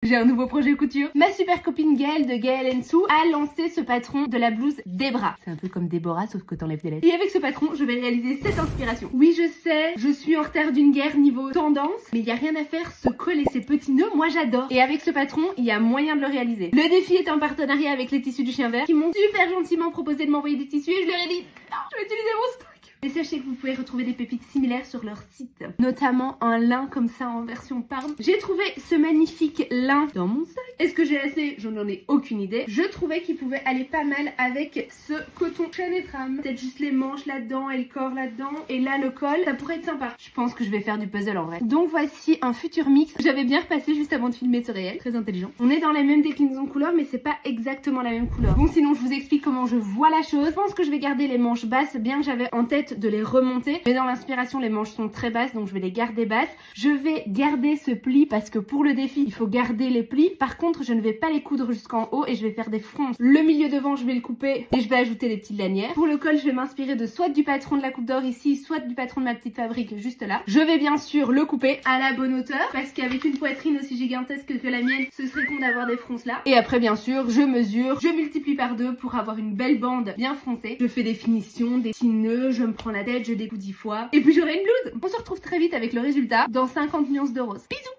j'ai un nouveau projet couture. Ma super copine Gaëlle de Gaëlle Sou a lancé ce patron de la blouse Debra. C'est un peu comme Déborah sauf que t'enlèves des lettres. Et avec ce patron, je vais réaliser cette inspiration. Oui, je sais, je suis en retard d'une guerre niveau tendance, mais il y a rien à faire, ce col et ces petits nœuds, moi j'adore. Et avec ce patron, il y a moyen de le réaliser. Le défi est en partenariat avec les tissus du chien vert qui m'ont super gentiment proposé de m'envoyer des tissus et je leur ai dit non, je vais utiliser mon stock. Et sachez que vous pouvez retrouver des pépites similaires sur leur site, notamment un lin comme ça en version Parme. J'ai trouvé ce magnifique lin dans mon sac. Est-ce que j'ai assez? Je n'en ai aucune idée. Je trouvais qu'il pouvait aller pas mal avec ce coton chaîne trame. Peut-être juste les manches là-dedans et le corps là-dedans. Et là le col, ça pourrait être sympa. Je pense que je vais faire du puzzle en vrai. Donc voici un futur mix. J'avais bien repassé juste avant de filmer ce réel. Très intelligent. On est dans la même déclinaison de couleurs mais c'est pas exactement la même couleur. Bon sinon je vous explique comment je vois la chose. Je pense que je vais garder les manches basses bien que j'avais en tête de les remonter, mais dans l'inspiration les manches sont très basses donc je vais les garder basses. Je vais garder ce pli parce que pour le défi il faut garder les plis. Par contre je ne vais pas les coudre jusqu'en haut et je vais faire des fronces. Le milieu devant je vais le couper et je vais ajouter des petites lanières. Pour le col je vais m'inspirer de soit du patron de la coupe d'or ici, soit du patron de ma petite fabrique juste là. Je vais bien sûr le couper à la bonne hauteur parce qu'avec une poitrine aussi gigantesque que la mienne ce serait con d'avoir des fronces là. Et après bien sûr je mesure, je multiplie par 2 pour avoir une belle bande bien froncée. Je fais des finitions, des petits nœuds, je me prends la tête, je découpe 10 fois et puis j'aurai une blouse. On se retrouve très vite avec le résultat dans 50 nuances de rose. Bisous.